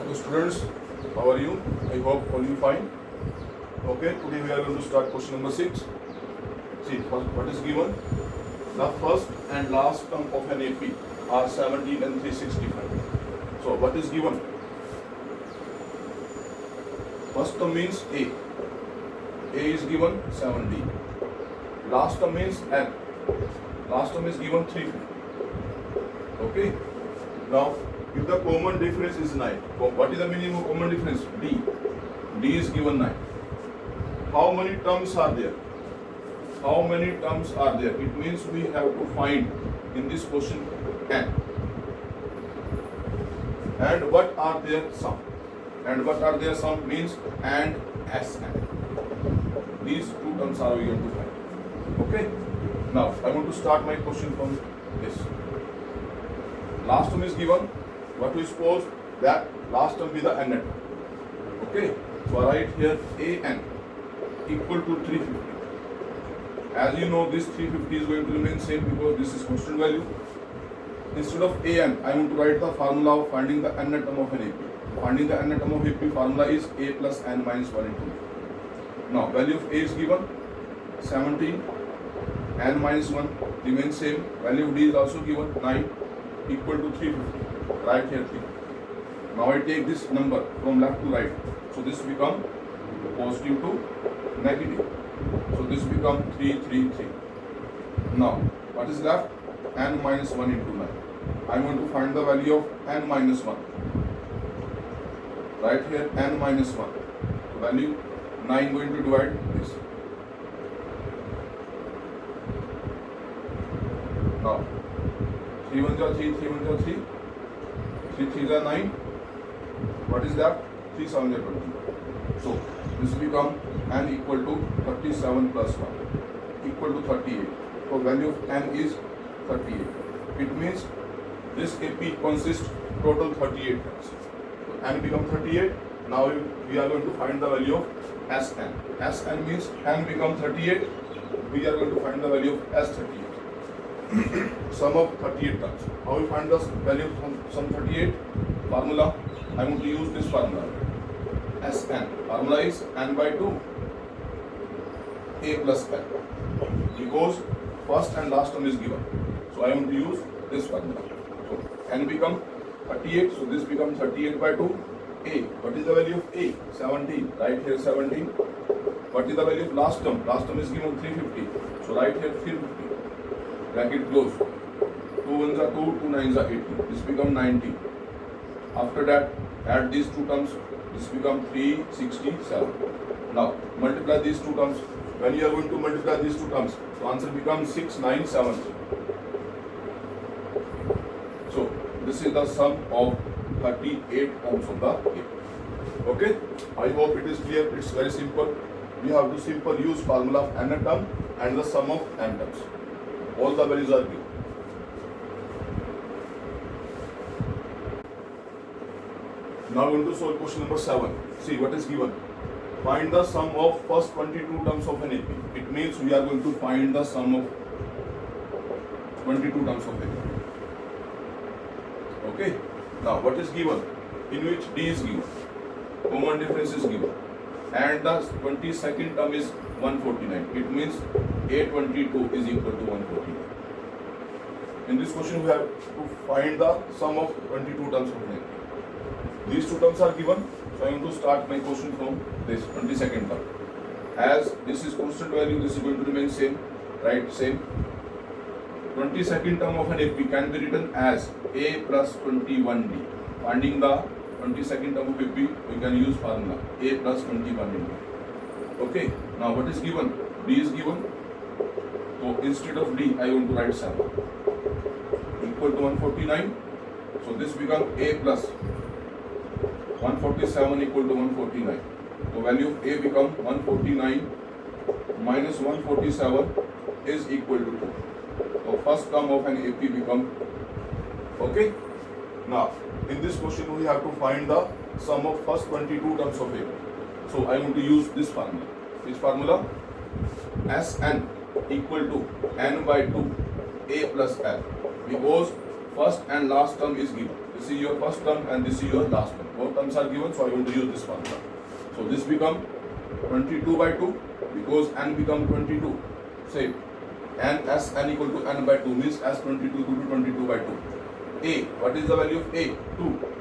So students, how are you? I hope all you fine. Okay, today we are going to start question number 6. See, what is given? The first and last term of an AP are 17 and 365. So what is given? First term means A. A is given 17. Last term means N. Last term is given 350. Okay. Now, if the common difference is 9, what is the meaning of common difference? D. D is given 9. How many terms are there? How many terms are there? It means we have to find in this question N. And what are their sum? And what are their sum means and Sn. These two terms are we going to find. Okay. Now I want to start my question from this. Last term is given. What we suppose that last term be the n term. Okay. So I write here An equal to 350. As you know, this 350 is going to remain same because this is constant value. Instead of An, I want to write the formula of finding the n term of an AP. Finding the n term of AP formula is A plus n minus 1 into A. Now value of A is given 17, n minus 1 remains same. Value of D is also given 9 equal to 350. Right here 3. Now I take this number from left to right. So this become positive to negative. So this become 3, 3, 3. Now what is left? N minus 1 into 9. I want to find the value of n minus 1. Right here n minus 1. So value 9 going to divide this. Now 3 1 are 3, 3 1 are 3. 3 3 are 9. What is that? 3 7 are 20. So this become n equal to 37 plus 1 equal to 38. So value of n is 38. It means this AP consists total 38 terms. So n become 38. Now we are going to find the value of Sn. Sn means n become 38. We are going to find the value of S38. Sum of 38 terms. How we find the value of sum 38? Formula. I want to use this formula. Sn. Formula is n by 2 A plus n. Because first and last term is given. So I want to use this formula. So n become 38. So this becomes 38 by 2 A. What is the value of A? 17. Right here 17. What is the value of last term? Last term is given 350. So right here 350. Bracket close. 2 1s are 2, 2 9s are 80. This become 90. After that, add these two terms. This become 367. Now multiply these two terms. When you are going to multiply these two terms, the answer becomes 6973. So this is the sum of 38 terms of the AP. Okay. I hope it is clear. It's very simple. We have to simply use formula of n term and the sum of n terms. All the values are given. Now we are going to solve question number 7. See what is given. Find the sum of first 22 terms of an AP. It means we are going to find the sum of 22 terms of AP. Okay. Now what is given? In which D is given. Common difference is given. And the 22nd term is 149. It means A22 is equal to 149. In this question we have to find the sum of 22 terms of an AP. These two terms are given. So I am going to start my question from this 22nd term. As this is constant value, this is going to remain same. Right? Same. 22nd term of an AP can be written as A plus 21D. Finding the 22nd term of AP, we can use formula A plus 21D. Okay. Now what is given? D is given. So instead of D, I want to write 7 equal to 149. So this becomes A plus 147 equal to 149. So value of A become 149 minus 147 is equal to 2. So first term of an AP become. Okay. Now in this question we have to find the sum of first 22 terms of AP. So I want to use this formula. This formula Sn equal to n by 2 A plus L, because first and last term is given. This is your first term and this is your last term. Both terms are given, so I want to use this formula. So this become 22 by 2 because n become 22. Same. N as n equal to n by 2 means as 22 equal to 22 by 2. A, what is the value of A? 2.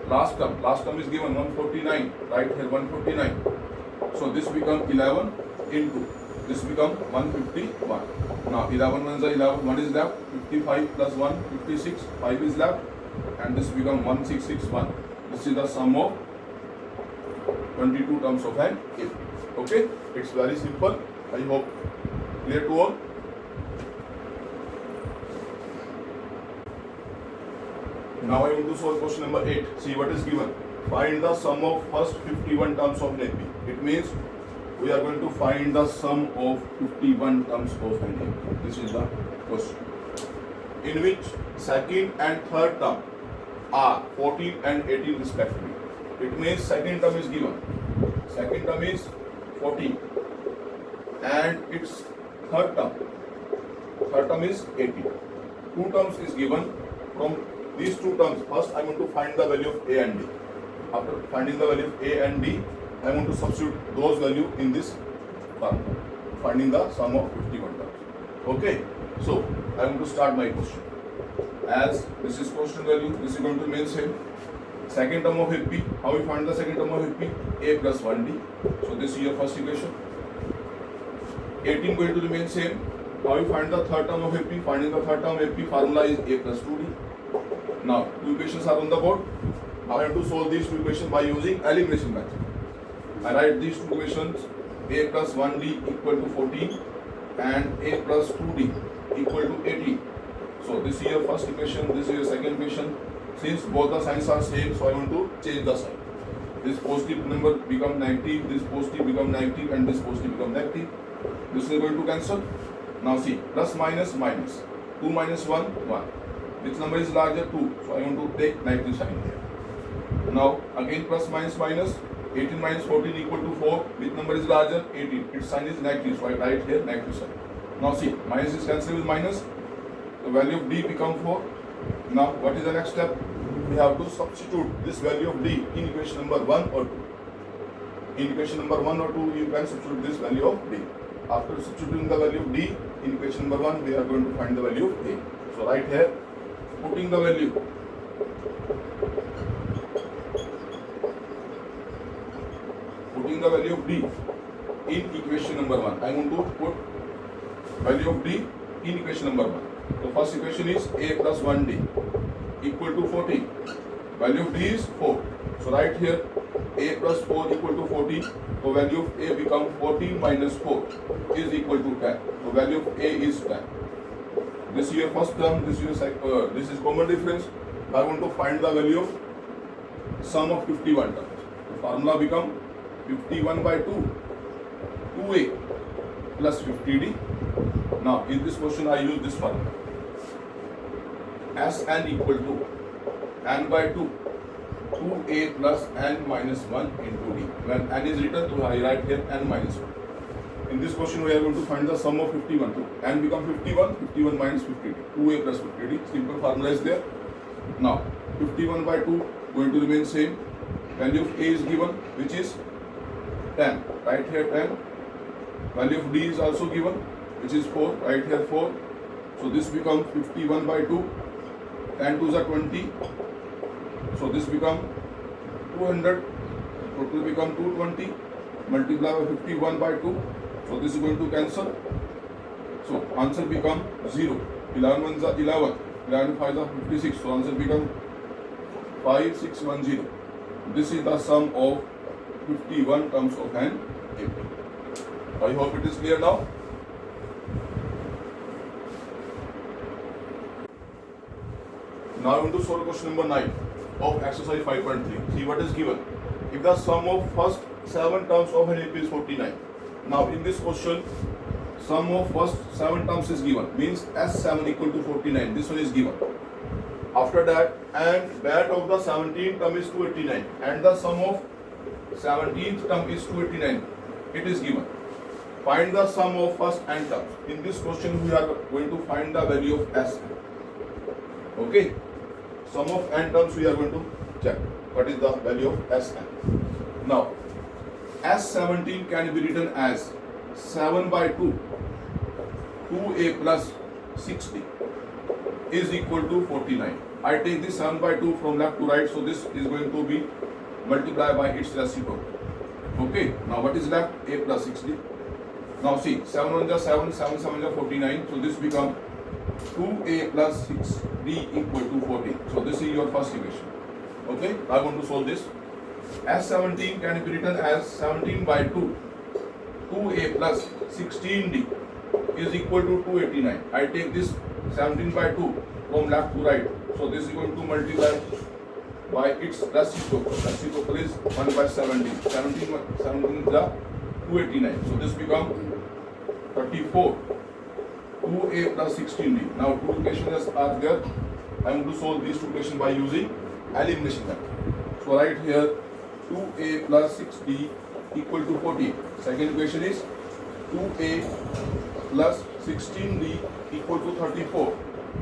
Last term is given 149. Right here 149. So this become 11 into this become 151. Now 11 ones are 11, 1 is left, 55 plus 1, 56, 5 is left, and this become 1661. This is the sum of 22 terms of an AP. Okay, it's very simple. I hope clear to all. Now I want to solve question number 8. See what is given. Find the sum of first 51 terms of an AP. It means we are going to find the sum of 51 terms of an AP. This is the question. In which second and third term are 14 and 18 respectively. It means second term is given. Second term is 14 and its third term is 18. Two terms is given. From these two terms, first I want to find the value of A and D. After finding the value of A and D, I want to substitute those values in this formula, finding the sum of 51 terms. Okay, so I want to start my question. As this is constant value, this is going to remain same. Second term of AP, how we find the second term of AP? A plus 1D. So this is your first equation. 18 going to remain same. How we find the third term of AP? Finding the third term of AP formula is A plus 2D. Now, two equations are on the board. Now I have to solve these two equations by using elimination method. I write these two equations, A plus 1D equal to 14 and A plus 2D equal to 18. So this is your first equation, this is your second equation. Since both the signs are same, so I want to change the sign. This positive number become negative, this positive become negative, and this positive become negative. This is going to cancel. Now see, plus minus minus. 2 minus 1, 1. Which number is larger? 2. So I want to take negative sign here. Now again plus minus minus. 18 minus 14 equal to 4. Which number is larger? 18. Its sign is negative, so I write here negative sign. Now see, minus is cancelled with minus. The value of D become 4. Now what is the next step? We have to substitute this value of D in equation number 1 or 2. In equation number 1 or 2, you can substitute this value of D. After substituting the value of D in equation number 1, we are going to find the value of A. So right here, putting the value of D in equation number 1. I want to put value of D in equation number 1. So first equation is A plus 1D equal to 14. Value of D is 4. So right here A plus 4 equal to 14. So value of A become 14 minus 4 is equal to 10. So value of A is 10. This is your first term, this is your this is common difference. I want to find the value of sum of 51 terms. The formula become 51 by 2, 2A plus 50D. Now in this question I use this formula. Sn equal to n by 2, 2A plus n minus 1 into D. When n is written, so I write here n minus 1. In this question we are going to find the sum of 51. So n become 51, 51 minus 50D. 2A plus 50D. Simple formula is there. Now 51 by 2 going to remain same. Value of A is given, which is 10. Right here 10. Value of D is also given, which is 4. Right here 4. So this becomes 51 by 2. 10 2s are 20. So this become 200. Total become 220. Multiply by 51 by 2. So this is going to cancel. So answer become 0. 11 ones are 11. 11 5s are 56. So answer become 5610. This is the sum of 51 terms of an AP. I hope it is clear now. Now I want to solve question number 9 of exercise 5.3. See what is given. If the sum of first 7 terms of an AP is 49. Now in this question, sum of first 7 terms is given. Means S7 equal to 49. This one is given. After that, and that of the 17th term is 289. And the sum of 17th term is 289. It is given. Find the sum of first n terms. In this question, we are going to find the value of Sn. Okay. sum of n terms we are going to check. What is the value of Sn? Now, S17 can be written as 7 by 2, 2a plus 60 is equal to 49. I take this 7 by 2 from left to right, so this is going to be multiplied by its reciprocal. Okay, now what is left? A plus 60. Now see, 7 1 is 7, 7 7 is 49, so this becomes 2a plus 6d equal to 40. So this is your first equation. Okay, I want to solve this. S17 can be written as 17 by 2, 2a plus 16d is equal to 289. I take this 17 by 2 from left to right, so this is going to multiply by its reciprocal. Reciprocal is 1 by 17. 17 is the 289. So this becomes 34. 2a plus 16d. Now two equations are there. I am going to solve these two equations by using elimination method. So right here 2a plus 6d equal to 40. Second equation is 2a plus 16d equal to 34.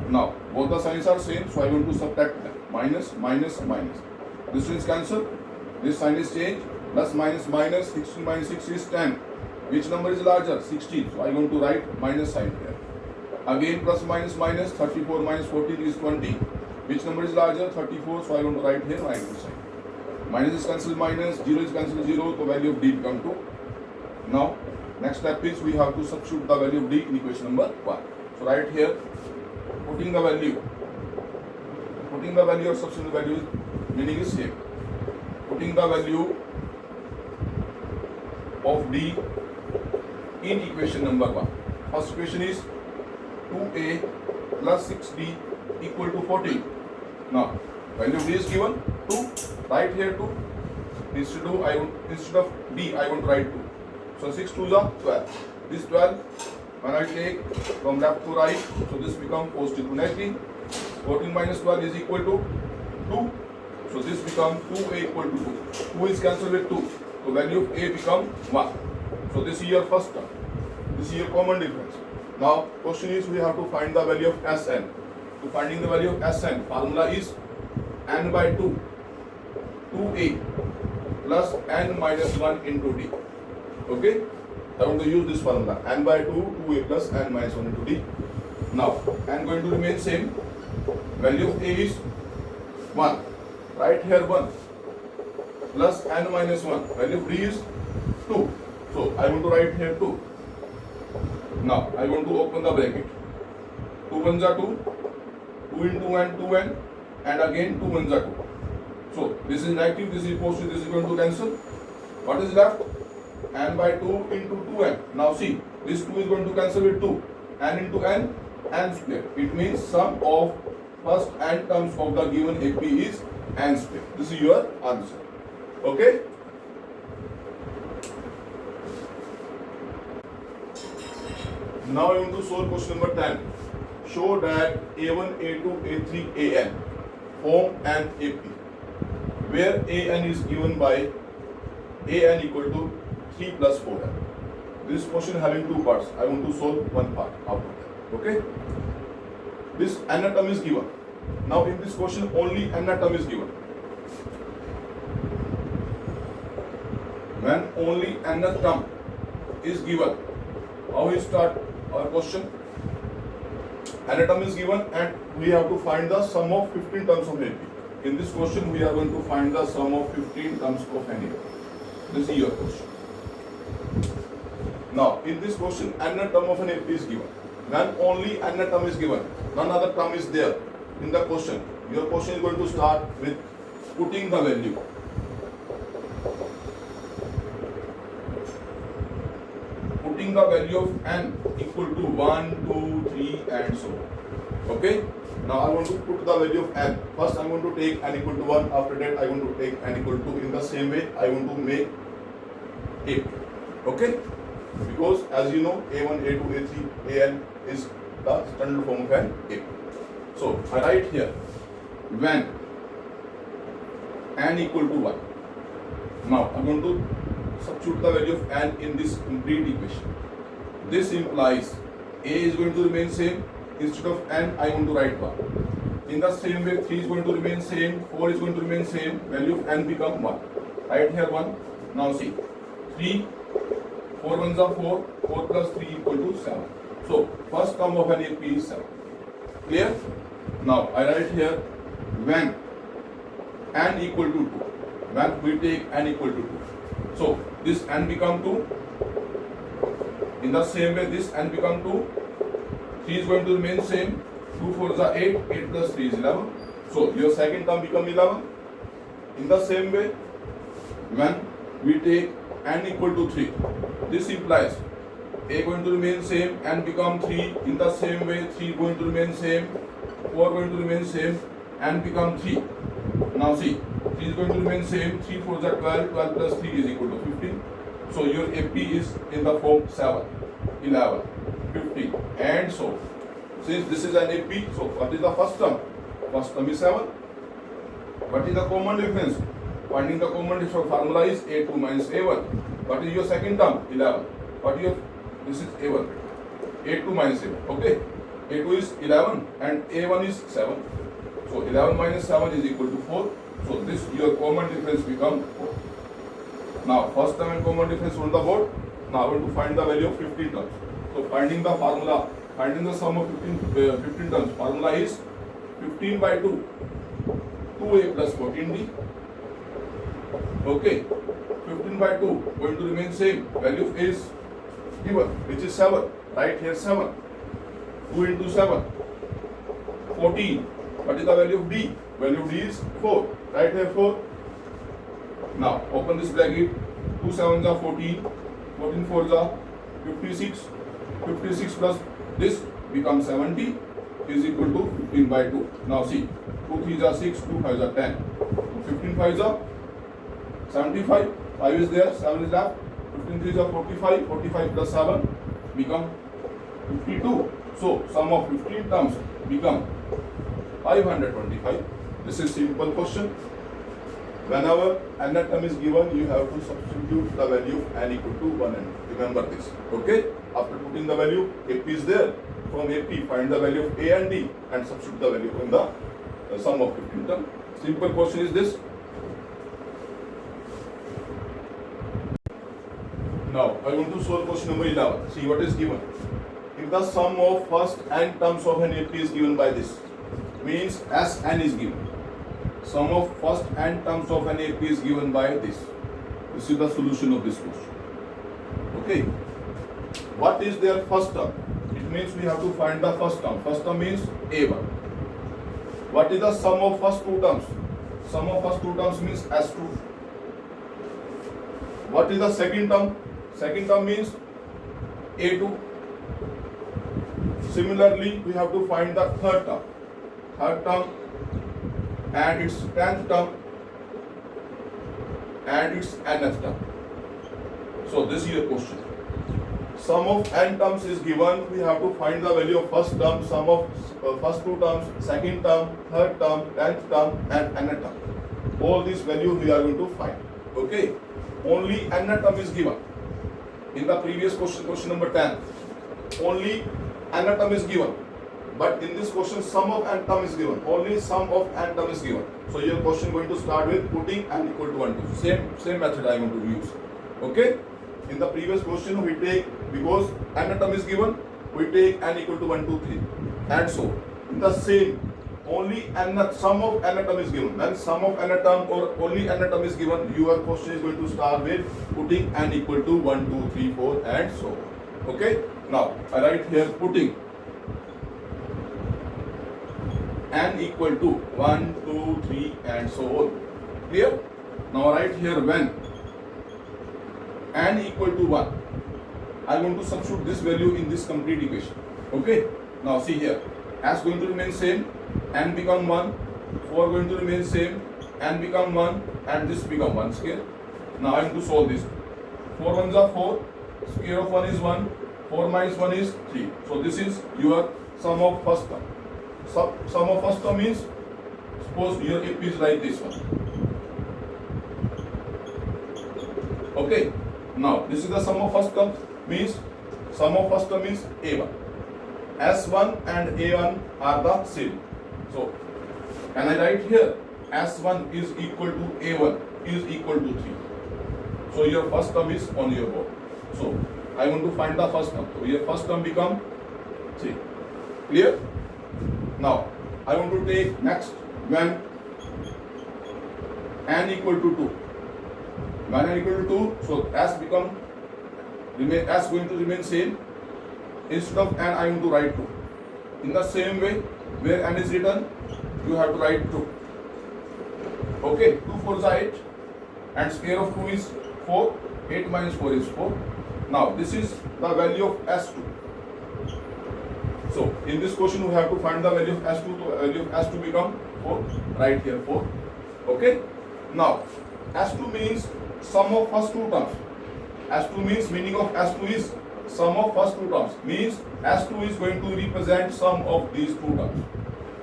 Now both the signs are same, so I am going to subtract them. Minus, minus, minus. This is cancel. This sign is changed. Plus, minus, minus. 16 minus 6 is 10. Which number is larger? 16. So I am going to write minus sign here. Again plus, minus, minus. 34 minus 14 is 20. Which number is larger? 34. So I am going to write here minus sign. Minus is cancelled minus. 0 is cancelled 0. So value of d become 2. Now next step is we have to substitute the value of d in equation number 1. So right here, putting the value or substituting the value, meaning is same. Putting the value of d in equation number 1. First equation is 2a plus 6d equal to 14. Now value of d is given 2. Write here 2. Instead of d I want to write 2. So 6 2 is 12. This 12 when I take from left to right, so this becomes positive to negative. 14 minus 12 is equal to 2. So this becomes 2a equal to 2. 2 is cancelled with 2. So value of a becomes 1. So this is your first term. This is your common difference. Now question is we have to find the value of Sn. To finding the value of Sn, formula is n by 2, 2a plus n minus 1 into d. Okay? I want to use this formula. N by 2, 2a plus n minus 1 into d. Now, n going to remain same. Value of a is 1. Right here 1 plus n minus 1. Value of d is 2. So, I want to write here 2. Now, I want to open the bracket. 2 ones are 2. 2 into n, 2n. And again 2 ones are 2. So, this is negative, this is positive, this is going to cancel. What is left? N by 2 into 2n. Now see, this 2 is going to cancel with 2. N into n, n square. It means sum of first n terms of the given AP is n square. This is your answer. Okay? Now I want to solve question number 10. Show that A1, A2, A3, AN form an AP, where AN is given by AN equal to 3 plus 4n. This question having two parts. I want to solve one part out of that. Okay? This n term is given. Now in this question only n term is given. When only n term is given, how we start our question? N term is given and we have to find the sum of 15 terms of AP. In this question we are going to find the sum of 15 terms of an AP. This is your question. Now, in this question, n term of an AP is given. When only n term is given, none other term is there in the question. Your question is going to start with putting the value. Putting the value of n equal to 1, 2, 3 and so on. Okay? Now, I want to put the value of n. First, I want to take n equal to 1. After that, I want to take n equal to 2. In the same way, I want to make AP. Okay? Because as you know, A1, A2, A3, AN is the standard form of an AP. So I write here when n equal to 1. Now I am going to substitute the value of n in this complete equation. This implies A is going to remain same. Instead of n, I want to write 1. In the same way, 3 is going to remain same, 4 is going to remain same, value of n become 1. Right here 1. Now see, 3, 4 ones are 4, 4 plus 3 equal to 7. So, first term of an AP is 7. Clear? Now, I write here, when n equal to 2, when we take n equal to 2. So, this n become 2. In the same way, this n become 2. 3 is going to remain same. 2 4s are 8, 8 plus 3 is 11. So, your second term become 11. In the same way, when we take n equal to 3, this implies a going to remain same, n become 3. In the same way, 3 going to remain same, 4 going to remain same, n become 3. Now see, 3 is going to remain same, 3 4s are 12, 12 plus 3 is equal to 15. So your AP is in the form 7, 11, 15 and so. Since this is an AP, so what is the first term? First term is 7. What is the common difference? Finding the common difference formula is A2 minus A1. What is your second term? 11. What is your, this is A1. A2 minus A1. Okay. A2 is 11 and A1 is 7. So 11 minus 7 is equal to 4. So this your common difference become 4. Now first term and common difference on the board. Now I want to find the value of 15 terms. So finding the formula, finding the sum of 15 terms. Formula is 15 by 2. 2a plus 14d. Okay. 15 by 2 going to remain same. Value of a is given, which is 7. Right here 7. 2 into 7. 14. What is the value of d? Value of d is 4. Right here 4. Now open this bracket. 2 7s are 14. 14 4s are 56. 56 plus this becomes 70 is equal to 15 by 2. Now see, 2 3s are 6, 2 5s are 10. 15 5s are 75. 5 is there, 7 is left. 15 3s are 45. 45 plus 7 become 52. So sum of 15 terms become 525. This is simple question. Whenever n term is given, you have to substitute the value of n equal to 1 and remember this. Okay? After putting the value, AP is there. From AP, find the value of A and D and substitute the value in the sum of 15 term. Simple question is this. Now, I want to solve question number 11. See what is given. If the sum of first n terms of an AP is given by this, means Sn is given. Sum of first n terms of an AP is given by this. This is the solution of this question. Okay. What is their first term? It means we have to find the first term. First term means A1. What is the sum of first two terms? Sum of first two terms means S2. What is the second term? Second term means A2. Similarly, we have to find the third term. Third term and its 10th term and its nth term. So this is your question. Sum of n terms is given. We have to find the value of first term, sum of first two terms, second term, third term, 10th term and nth term. All these values we are going to find. Okay. Only nth term is given. In the previous question, question number 10, only nth term is given. But in this question, sum of n term is given. Only sum of n term is given. So your question going to start with putting n equal to 1 2. Same method I am going to use. Okay. In the previous question, we take, because n term is given, we take n equal to 1 2 3. And so in the same, only n sum of n term is given. When sum of n term or only n term is given, your question is going to start with putting n equal to 1 2 3 4 and so on. Okay. Now I write here putting n equal to 1, 2, 3 and so on. Clear? Now write here when n equal to 1. I want to substitute this value in this complete equation. Okay? Now see here. S going to remain same, n become 1, 4 going to remain same, n become 1 and this become 1 square. Now I am to solve this. 4 ones are 4, square of 1 is 1, 4 minus 1 is 3. So this is your sum of first term. Sum of first term means, suppose your AP is like this one. Okay. Now this is the sum of first term, means sum of first term means A1. S1 and A1 are the same. So Can I write here S1 is equal to A1 is equal to 3. So your first term is on your board. So I want to find the first term. So your first term become 3. Clear? Now I want to take next when n equal to 2. When n equal to 2, so s going to remain same. Instead of n, I want to write 2. In the same way, where n is written, you have to write 2. Okay, 2 4 is 8, and square of 2 is 4. 8 minus 4 is 4. Now this is the value of S2. So in this question, we have to find the value of S2. So value of S2 become 4. Right here 4. Okay. Now S2 means sum of first two terms. S2 means meaning of S2 is sum of first two terms. Means S2 is going to represent sum of these two terms.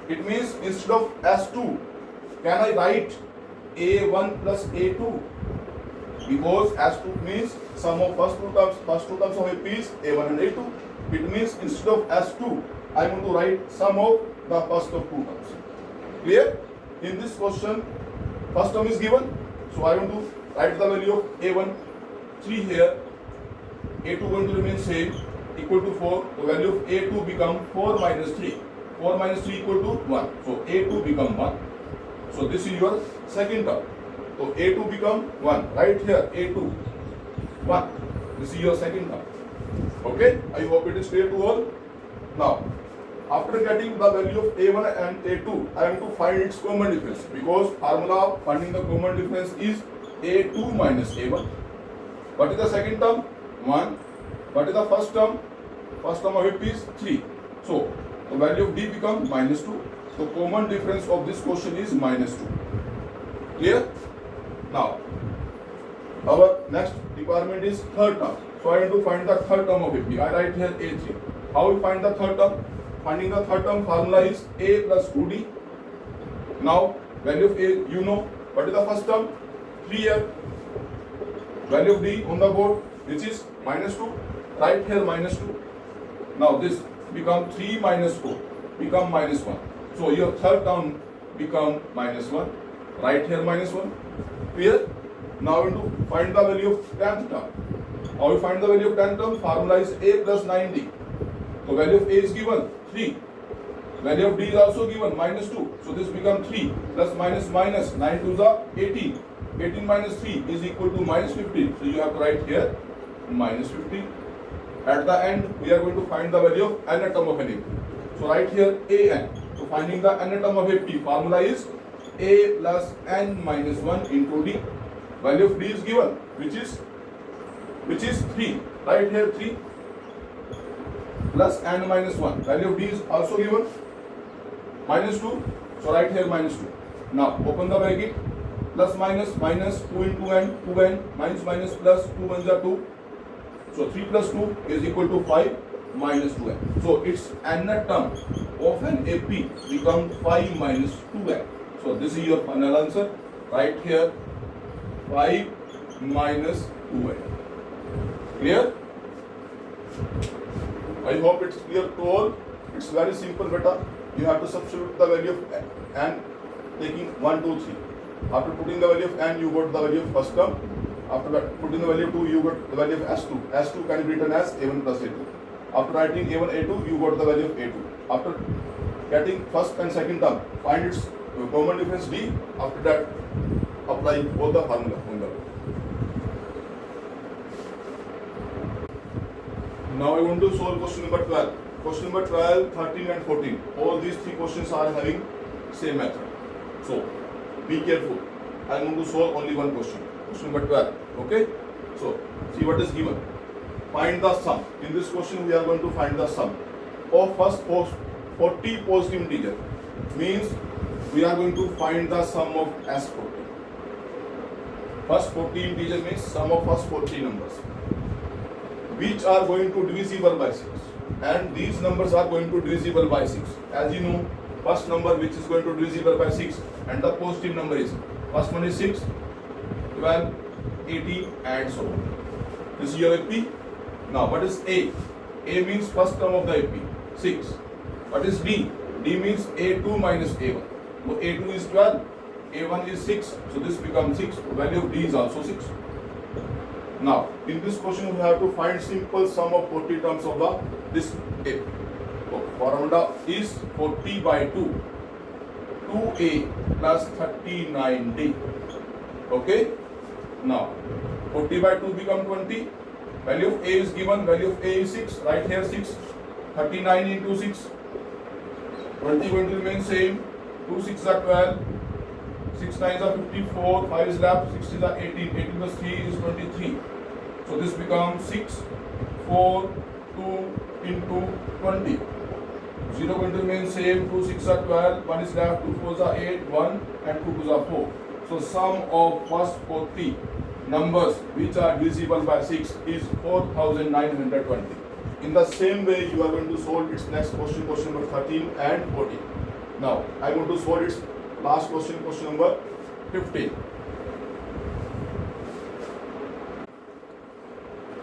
It means instead of S2, can I write A1 plus A2? Because S2 means sum of first two terms of AP is A1 and A2. It means instead of S2, I want to write sum of the first of two terms. Clear? In this question, first term is given. So I want to write the value of A1, 3 here. A2 going to remain same, equal to 4. The value of A2 become 4 minus 3. 4 minus 3 equal to 1. So A2 become 1. So this is your second term. So A2 become 1. Right here A2 1. This is your second term. Okay, I hope it is clear to all. Now after getting the value of A1 and A2, I am to find its common difference, because formula of finding the common difference is A2 minus A1. What is the second term? 1. What is the first term? First term of it is 3. So the value of D become minus 2. So common difference of this question is minus 2. Clear? Now our next requirement is third term. So I want to find the third term of AP. I write here A3. How we find the third term? Finding the third term formula is A plus 2D. Now value of A, you know. What is the first term? 3 here. Value of D on the board, which is minus 2. Right here minus 2. Now this become 3 minus 4, become minus 1. So your third term become minus 1. Right here minus 1. Clear? Now we want to find the value of 10th term. How we find the value of 10th term? Formula is A plus 9D. So value of A is given 3. Value of D is also given minus 2. So this become 3 plus minus minus 9 to the 18. 18 minus 3 is equal to minus 15. So you have to write here minus 15. At the end, we are going to find the value of n term of an AP. So write here an. So finding the n term of AP, formula is A plus n minus 1 into D. Value of D is given, which is 3. Right here 3 plus n minus 1. Value of D is also given minus 2. So write here minus 2. Now open the bracket. Plus minus minus 2 into n, 2n, minus minus plus 2 1s are 2. So 3 plus 2 is equal to 5 minus 2n. So its n term of an AP become 5 minus 2n. So this is your final answer. Right here 5 minus 2n. Clear? I hope it's clear to all. It's very simple, beta. You have to substitute the value of n, taking 1, 2, 3. After putting the value of n, you got the value of first term. After putting the value of 2, you got the value of S2. S2 can be written as A1 plus A2. After writing A1, A2, you got the value of A2. After getting first and second term, find its common difference D. After that, apply both the formula. Now I want to solve question number 12. Question number 12, 13 and 14. All these three questions are having same method. So be careful. I am going to solve only one question. Question number 12. Okay? So see what is given. Find the sum. In this question we are going to find the sum of first 40 positive integer. Means we are going to find the sum of S40. First 40 integer means sum of first 40 numbers, which are going to divisible by 6, and these numbers are going to divisible by 6. As you know, first number which is going to divisible by 6 and the positive number is, first one is 6, 12, 18 and so on. This is your AP. Now what is A? A means first term of the AP, 6. What is D? D means A2 minus A1. So A2 is 12, A1 is 6, so this becomes 6. Value of D is also 6. Now, in this question, we have to find simple sum of 40 terms of this A. So, formula is 40 by 2, 2A plus 39D. Okay? Now, 40 by 2 become 20. Value of A is given, value of A is 6, right here 6. 39 into 6. 20 going to remain same. 2 6 are 12. 6 9 are 54. 5 is left. 6 is 18. 18 plus 3 is 23. So this becomes 6, 4, 2 into 20. 0 going to remain same. 2 6 are 12. 1 is left. 2 4 are 8. 1 and 2 2 are 4. So sum of first 40 numbers which are divisible by 6 is 4920. In the same way, you are going to solve its next question, question number 13 and 14. Now, I want to solve its last question, question number 15.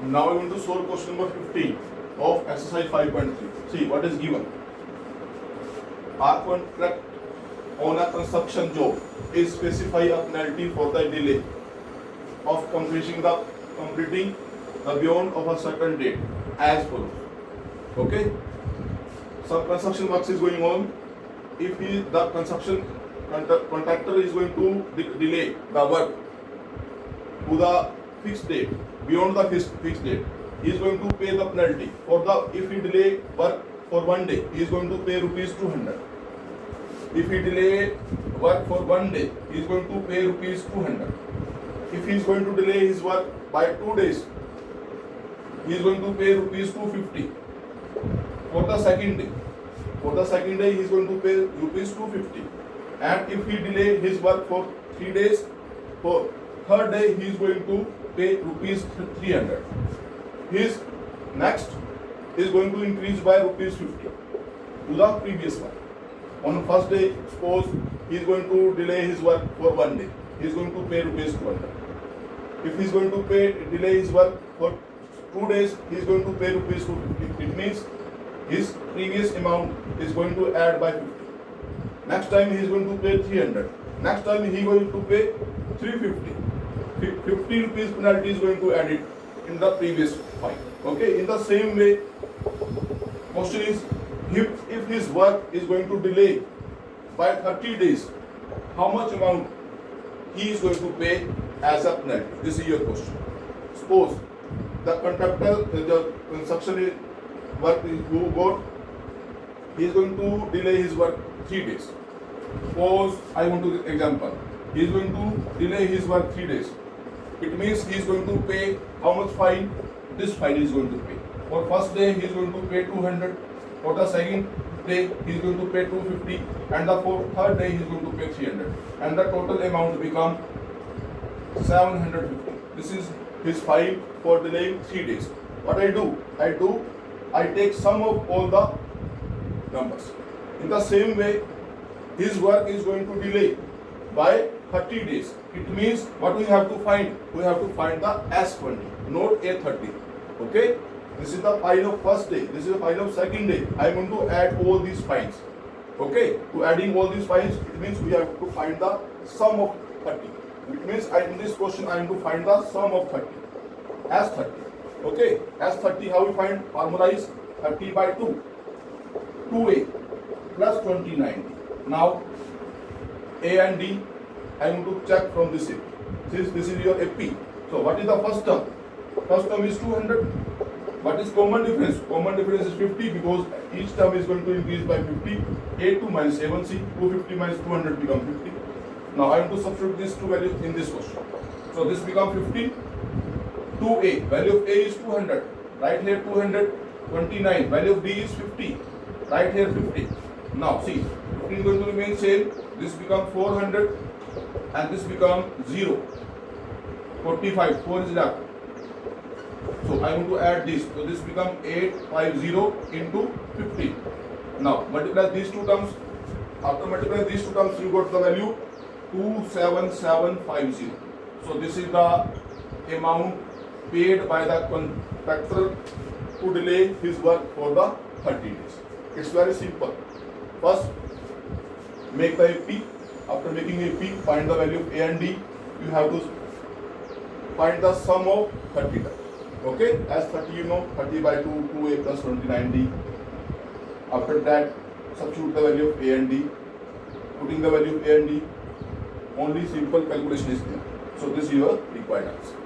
Now, I want to solve question number 15 of exercise 5.3. See what is given. Our contract on a construction job is specify a penalty for the delay of completing the beyond of a certain date as follows. Okay, some construction works is going on. If the construction contractor is going to delay the work to the fixed date, beyond the fixed date, he is going to pay the penalty. For the if he delay work for 1 day, he is going to pay rupees 200. If he delay work for 1 day, he is going to pay rupees 200. If he is going to delay his work by 2 days, he is going to pay rupees 250. For the second day, he is going to pay rupees 250. And if he delay his work for 3 days, for third day he is going to pay rupees 300. His next is going to increase by rupees 50 to the previous one. On first day, suppose he is going to delay his work for 1 day, he is going to pay rupees 200. If he is going to delay his work for 2 days, he is going to pay rupees 250. It means his previous amount is going to add by 50. Next time he is going to pay 300. Next time he is going to pay 350. 50 rupees penalty is going to add it in the previous fine. Okay, in the same way, question is, if his work is going to delay by 30 days, how much amount he is going to pay as a penalty? This is your question. Suppose the contractor, the construction work is good, he is going to delay his work 3 days. Suppose I want to example, he is going to delay his work 3 days. It means he is going to pay how much fine? This fine is going to pay. For first day he is going to pay 200. For the second day he is going to pay 250, and the third day he is going to pay 300, and the total amount become 750. This is his fine for delaying 3 days. What I do? I take sum of all the numbers. In the same way, his work is going to delay by 30 days. It means what we have to find? We have to find the S20, not A30. Okay? This is the fine of first day. This is the fine of second day. I want to add all these fines. Okay? To adding all these fines, it means we have to find the sum of 30. It means in this question I am to find the sum of 30. S30. Okay? S30, how we find? Formula is 30 by 2. 2A plus 29. Now, A and D, I want to check from this AP. Since this is your AP. So, what is the first term? First term is 200. What is common difference? Common difference is 50 because each term is going to increase by 50. A2 minus A1C, 250 minus 200 become 50. Now, I want to substitute these two values in this question. So, this becomes 50. 2A, value of A is 200. Right here 200. 29, value of D is 50. Right here 50. Now, see, 50 is going to remain same. This becomes 400 and this becomes 0. 45, 4 is left. So I want to add this. So this becomes 850 into 50. Now multiply these two terms. After multiplying these two terms, you got the value 27750. So this is the amount paid by the contractor to delay his work for the 30 days. It's very simple. First, make the AP. After making AP, find the value of A and D. You have to find the sum of 30 terms. Okay, as 30 you know, 30 by 2, 2A plus 29D. After that, substitute the value of A and D. Putting the value of A and D, only simple calculation is there. So this is your required answer.